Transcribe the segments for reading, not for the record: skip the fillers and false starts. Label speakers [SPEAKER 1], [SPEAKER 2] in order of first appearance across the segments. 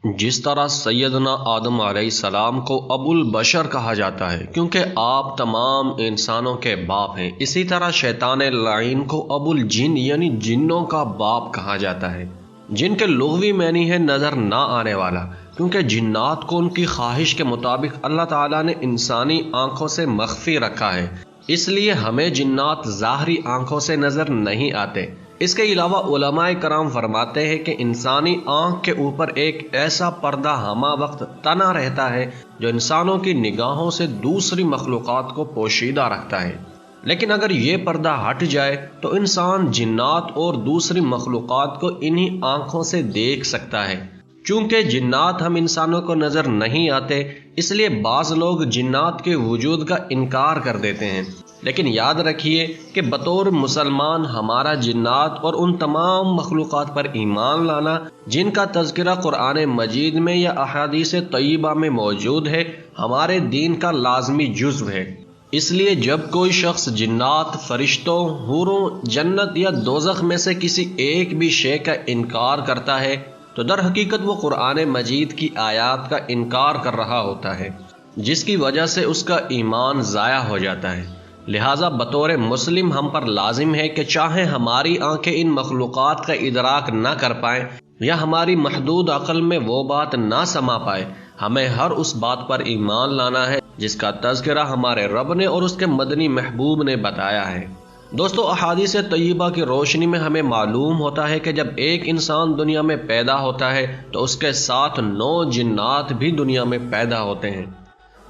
[SPEAKER 1] جس طرح سیدنا آدم علیہ السلام کو ابو البشر کہا جاتا ہے کیونکہ آپ تمام انسانوں کے باپ ہیں، اسی طرح شیطان لعین کو ابو الجن یعنی جنوں کا باپ کہا جاتا ہے، جن کے لغوی معنی ہے نظر نہ آنے والا، کیونکہ جنات کو ان کی خواہش کے مطابق اللہ تعالیٰ نے انسانی آنکھوں سے مخفی رکھا ہے، اس لیے ہمیں جنات ظاہری آنکھوں سے نظر نہیں آتے۔ اس کے علاوہ علماء کرام فرماتے ہیں کہ انسانی آنکھ کے اوپر ایک ایسا پردہ ہمہ وقت تنا رہتا ہے جو انسانوں کی نگاہوں سے دوسری مخلوقات کو پوشیدہ رکھتا ہے، لیکن اگر یہ پردہ ہٹ جائے تو انسان جنات اور دوسری مخلوقات کو انہی آنکھوں سے دیکھ سکتا ہے۔ چونکہ جنات ہم انسانوں کو نظر نہیں آتے، اس لیے بعض لوگ جنات کے وجود کا انکار کر دیتے ہیں، لیکن یاد رکھیے کہ بطور مسلمان ہمارا جنات اور ان تمام مخلوقات پر ایمان لانا جن کا تذکرہ قرآن مجید میں یا احادیث طیبہ میں موجود ہے، ہمارے دین کا لازمی جزو ہے۔ اس لیے جب کوئی شخص جنات، فرشتوں، حوروں، جنت یا دوزخ میں سے کسی ایک بھی شے کا انکار کرتا ہے تو در حقیقت وہ قرآن مجید کی آیات کا انکار کر رہا ہوتا ہے، جس کی وجہ سے اس کا ایمان ضائع ہو جاتا ہے۔ لہٰذا بطور مسلم ہم پر لازم ہے کہ چاہے ہماری آنکھیں ان مخلوقات کا ادراک نہ کر پائیں یا ہماری محدود عقل میں وہ بات نہ سما پائے، ہمیں ہر اس بات پر ایمان لانا ہے جس کا تذکرہ ہمارے رب نے اور اس کے مدنی محبوب نے بتایا ہے۔ دوستو، احادیث طیبہ کی روشنی میں ہمیں معلوم ہوتا ہے کہ جب ایک انسان دنیا میں پیدا ہوتا ہے تو اس کے ساتھ 9 جنات بھی دنیا میں پیدا ہوتے ہیں،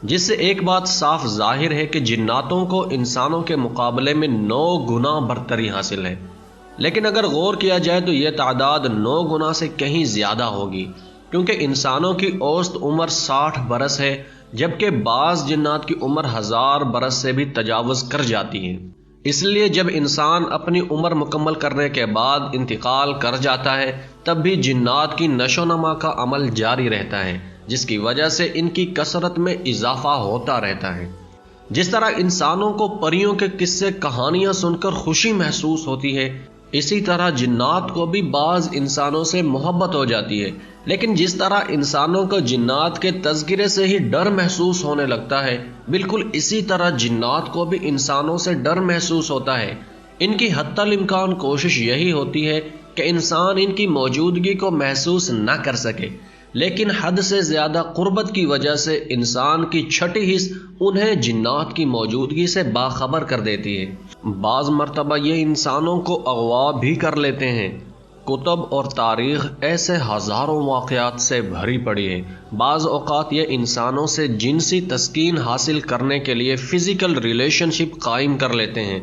[SPEAKER 1] جس سے ایک بات صاف ظاہر ہے کہ جناتوں کو انسانوں کے مقابلے میں 9 گنا برتری حاصل ہے، لیکن اگر غور کیا جائے تو یہ تعداد 9 گنا سے کہیں زیادہ ہوگی، کیونکہ انسانوں کی اوسط عمر 60 برس ہے، جبکہ بعض جنات کی عمر 1000 برس سے بھی تجاوز کر جاتی ہے۔ اس لیے جب انسان اپنی عمر مکمل کرنے کے بعد انتقال کر جاتا ہے تب بھی جنات کی نشو و نما کا عمل جاری رہتا ہے، جس کی وجہ سے ان کی کثرت میں اضافہ ہوتا رہتا ہے۔ جس طرح انسانوں کو پریوں کے قصے کہانیاں سن کر خوشی محسوس ہوتی ہے، اسی طرح جنات کو بھی بعض انسانوں سے محبت ہو جاتی ہے، لیکن جس طرح انسانوں کو جنات کے تذکرے سے ہی ڈر محسوس ہونے لگتا ہے، بالکل اسی طرح جنات کو بھی انسانوں سے ڈر محسوس ہوتا ہے۔ ان کی حتی الامکان کوشش یہی ہوتی ہے کہ انسان ان کی موجودگی کو محسوس نہ کر سکے، لیکن حد سے زیادہ قربت کی وجہ سے انسان کی چھٹی حس انہیں جنات کی موجودگی سے باخبر کر دیتی ہے۔ بعض مرتبہ یہ انسانوں کو اغوا بھی کر لیتے ہیں۔ کتب اور تاریخ ایسے ہزاروں واقعات سے بھری پڑی ہے۔ بعض اوقات یہ انسانوں سے جنسی تسکین حاصل کرنے کے لیے فزیکل ریلیشن شپ قائم کر لیتے ہیں،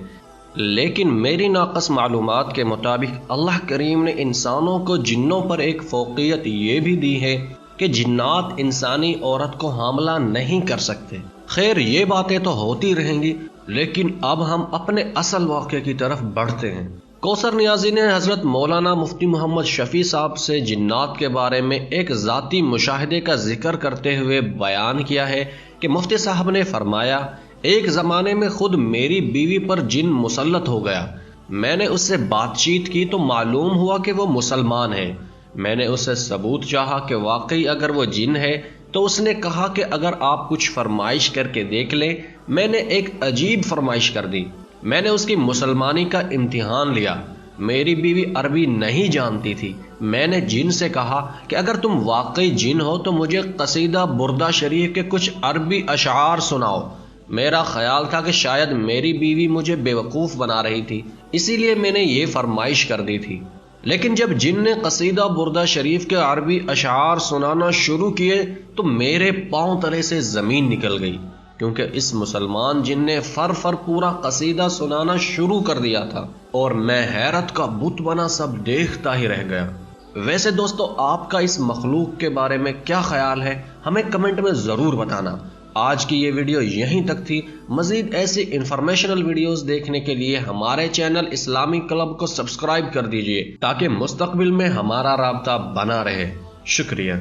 [SPEAKER 1] لیکن میری ناقص معلومات کے مطابق اللہ کریم نے انسانوں کو جنوں پر ایک فوقیت یہ بھی دی ہے کہ جنات انسانی عورت کو حاملہ نہیں کر سکتے۔ خیر، یہ باتیں تو ہوتی رہیں گی، لیکن اب ہم اپنے اصل واقعے کی طرف بڑھتے ہیں۔ کوثر نیازی نے حضرت مولانا مفتی محمد شفیع صاحب سے جنات کے بارے میں ایک ذاتی مشاہدے کا ذکر کرتے ہوئے بیان کیا ہے کہ مفتی صاحب نے فرمایا، ایک زمانے میں خود میری بیوی پر جن مسلط ہو گیا۔ میں نے اس سے بات چیت کی تو معلوم ہوا کہ وہ مسلمان ہے۔ میں نے اس سے ثبوت چاہا کہ واقعی اگر وہ جن ہے تو اس نے کہا کہ اگر آپ کچھ فرمائش کر کے دیکھ لیں۔ میں نے ایک عجیب فرمائش کر دی۔ میں نے اس کی مسلمانی کا امتحان لیا۔ میری بیوی عربی نہیں جانتی تھی۔ میں نے جن سے کہا کہ اگر تم واقعی جن ہو تو مجھے قصیدہ بردہ شریف کے کچھ عربی اشعار سناؤ۔ میرا خیال تھا کہ شاید میری بیوی مجھے بیوقوف بنا رہی تھی، اسی لیے میں نے یہ فرمائش کر دی تھی۔ لیکن جب جن نے قصیدہ بردہ شریف کے عربی اشعار سنانا شروع کیے تو میرے پاؤں تلے سے زمین نکل گئی، کیونکہ اس مسلمان جن نے فر پورا قصیدہ سنانا شروع کر دیا تھا اور میں حیرت کا بت بنا سب دیکھتا ہی رہ گیا۔ ویسے دوستو، آپ کا اس مخلوق کے بارے میں کیا خیال ہے؟ ہمیں کمنٹ میں ضرور بتانا۔ آج کی یہ ویڈیو یہیں تک تھی۔ مزید ایسی انفارمیشنل ویڈیوز دیکھنے کے لیے ہمارے چینل اسلامی کلب کو سبسکرائب کر دیجئے تاکہ مستقبل میں ہمارا رابطہ بنا رہے۔ شکریہ۔